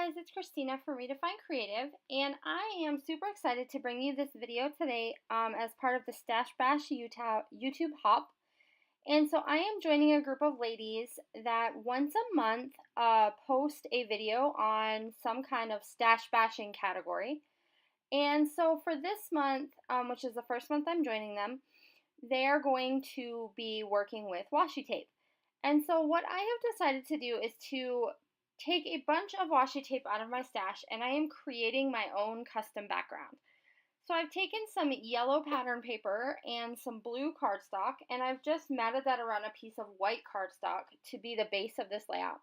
guys, it's Christina from Redefine Creative, and I am super excited to bring you this video today as part of the Stash Bash YouTube Hop. And so I am joining a group of ladies that once a month post a video on some kind of stash bashing category. And so for this month, which is the first month I'm joining them, they are going to be working with washi tape. And so what I have decided to do is to take a bunch of washi tape out of my stash, and I am creating my own custom background. So I've taken some yellow pattern paper and some blue cardstock, and I've just matted that around a piece of white cardstock to be the base of this layout.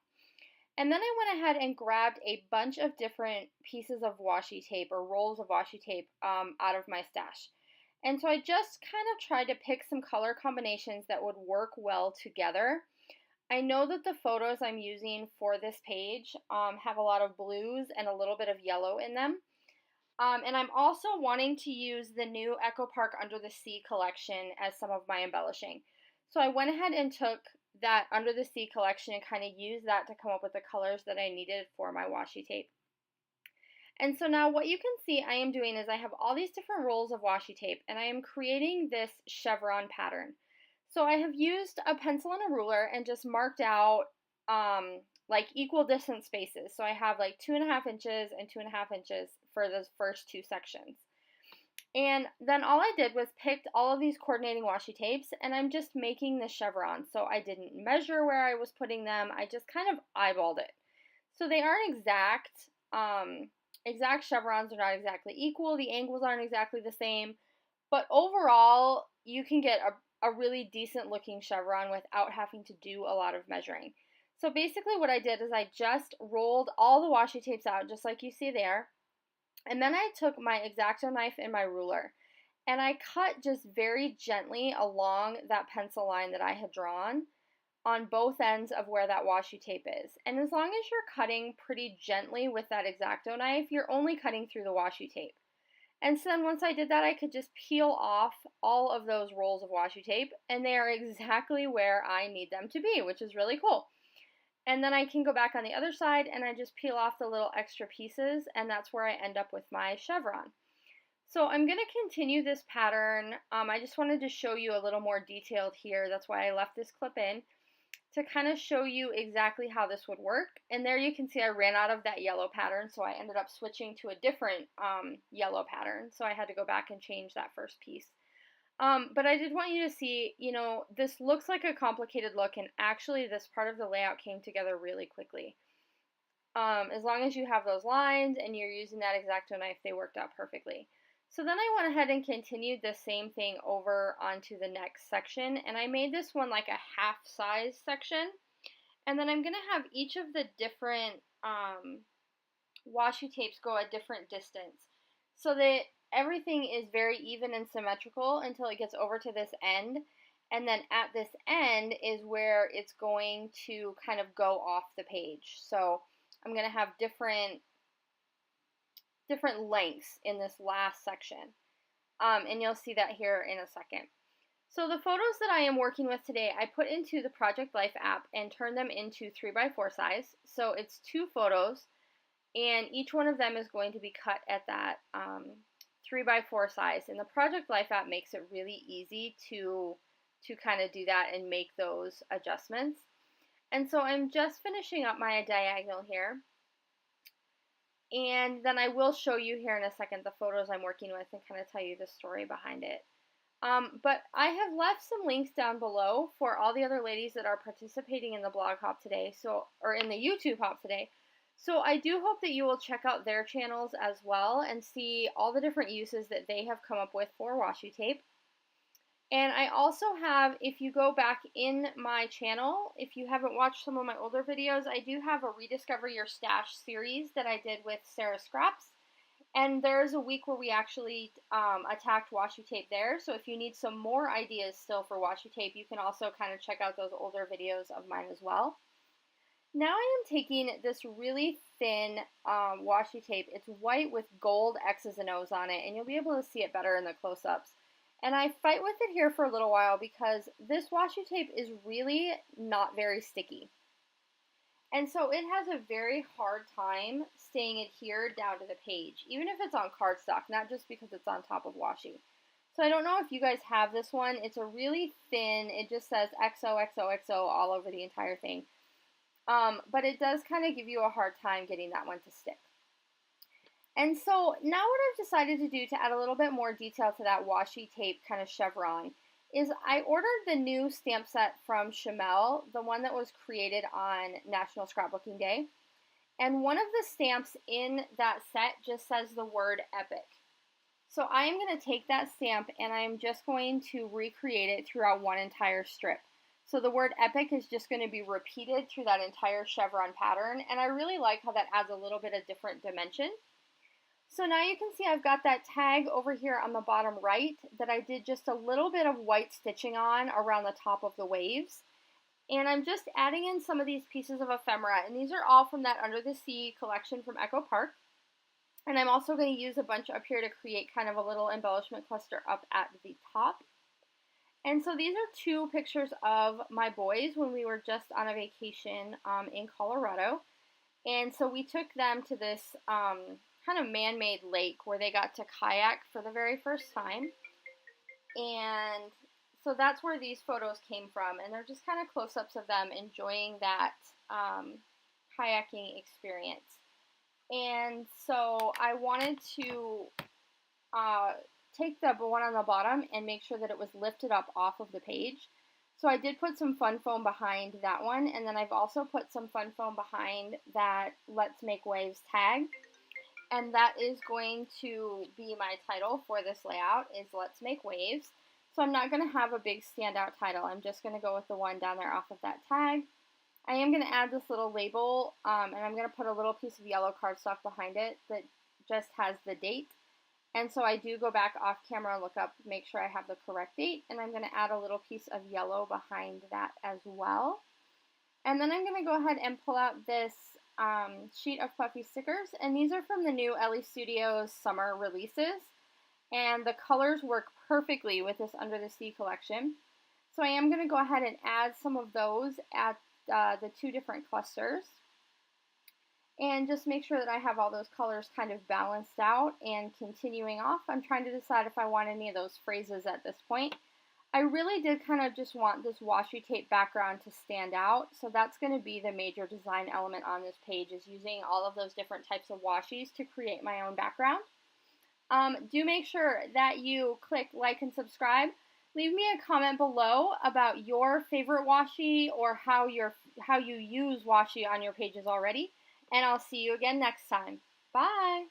And then I went ahead and grabbed a bunch of different pieces of washi tape or rolls of washi tape out of my stash. And so I just kind of tried to pick some color combinations that would work well together. I know that the photos I'm using for this page have a lot of blues and a little bit of yellow in them. And I'm also wanting to use the new Echo Park Under the Sea collection as some of my embellishing. So I went ahead and took that Under the Sea collection and kind of used that to come up with the colors that I needed for my washi tape. And so now what you can see I am doing is I have all these different rolls of washi tape, and I am creating this chevron pattern. So I have used a pencil and a ruler and just marked out like equal distance spaces. So I have like 2.5 inches and 2.5 inches for those first two sections. And then all I did was picked all of these coordinating washi tapes, and I'm just making the chevron. So I didn't measure where I was putting them. I just kind of eyeballed it. So they aren't exact. Exact chevrons are not exactly equal. The angles aren't exactly the same. But overall, you can get a really decent looking chevron without having to do a lot of measuring. So basically what I did is I just rolled all the washi tapes out just like you see there, and then I took my X-Acto knife and my ruler and I cut just very gently along that pencil line that I had drawn on both ends of where that washi tape is. And as long as you're cutting pretty gently with that X-Acto knife, you're only cutting through the washi tape. And so then once I did that, I could just peel off all of those rolls of washi tape, and they are exactly where I need them to be, which is really cool. And then I can go back on the other side and I just peel off the little extra pieces, and that's where I end up with my chevron. So I'm going to continue this pattern. I just wanted to show you a little more detailed here. That's why I left this clip in, to kind of show you exactly how this would work. And there you can see I ran out of that yellow pattern, so I ended up switching to a different yellow pattern. So I had to go back and change that first piece. But I did want you to see, you know, this looks like a complicated look, and actually this part of the layout came together really quickly. As long as you have those lines and you're using that X-Acto knife, they worked out perfectly. So then I went ahead and continued the same thing over onto the next section, and I made this one like a half size section. And then I'm going to have each of the different washi tapes go a different distance so that everything is very even and symmetrical until it gets over to this end. And then at this end is where it's going to kind of go off the page. So I'm going to have different lengths in this last section. And you'll see that here in a second. So the photos that I am working with today, I put into the Project Life app and turned them into 3x4 size. So it's 2 photos, and each one of them is going to be cut at that 3x4 size. And the Project Life app makes it really easy to kind of do that and make those adjustments. And so I'm just finishing up my diagonal here. And then I will show you here in a second the photos I'm working with and kind of tell you the story behind it. But I have left some links down below for all the other ladies that are participating in the blog hop today, or in the YouTube hop today. So I do hope that you will check out their channels as well and see all the different uses that they have come up with for washi tape. And I also have, if you go back in my channel, if you haven't watched some of my older videos, I do have a Rediscover Your Stash series that I did with Sarah Scraps. And there's a week where we actually attacked washi tape there. So if you need some more ideas still for washi tape, you can also kind of check out those older videos of mine as well. Now I am taking this really thin washi tape. It's white with gold X's and O's on it, and you'll be able to see it better in the close-ups. And I fight with it here for a little while because this washi tape is really not very sticky. And so it has a very hard time staying adhered down to the page, even if it's on cardstock, not just because it's on top of washi. So I don't know if you guys have this one. It's a really thin, it just says XOXOXO all over the entire thing. But it does kind of give you a hard time getting that one to stick. And so now what I've decided to do to add a little bit more detail to that washi tape kind of chevron is I ordered the new stamp set from Chamel, the one that was created on National Scrapbooking Day. And one of the stamps in that set just says the word epic. So I am going to take that stamp and I'm just going to recreate it throughout one entire strip. So the word epic is just going to be repeated through that entire chevron pattern, and I really like how that adds a little bit of different dimension. So now you can see I've got that tag over here on the bottom right that I did just a little bit of white stitching on around the top of the waves. And I'm just adding in some of these pieces of ephemera, and these are all from that Under the Sea collection from Echo Park. And I'm also going to use a bunch up here to create kind of a little embellishment cluster up at the top. And so these are two pictures of my boys when we were just on a vacation in Colorado. And so we took them to this kind of man-made lake where they got to kayak for the very first time. And so that's where these photos came from. And they're just kind of close-ups of them enjoying that kayaking experience. And so I wanted to take the one on the bottom and make sure that it was lifted up off of the page. So I did put some fun foam behind that one, and then I've also put some fun foam behind that Let's Make Waves tag. And that is going to be my title for this layout, is Let's Make Waves. So I'm not going to have a big standout title. I'm just going to go with the one down there off of that tag. I am going to add this little label, and I'm going to put a little piece of yellow cardstock behind it that just has the date. And so I do go back off camera and look up, make sure I have the correct date, and I'm going to add a little piece of yellow behind that as well. And then I'm going to go ahead and pull out this sheet of puffy stickers, and these are from the new Ellie Studios summer releases, and the colors work perfectly with this Under the Sea collection. So I am going to go ahead and add some of those at the two different clusters. And just make sure that I have all those colors kind of balanced out. And continuing off, I'm trying to decide if I want any of those phrases at this point. I really did kind of just want this washi tape background to stand out. So that's going to be the major design element on this page, is using all of those different types of washis to create my own background. Do make sure that you click like and subscribe. Leave me a comment below about your favorite washi or how you use washi on your pages already. And I'll see you again next time. Bye!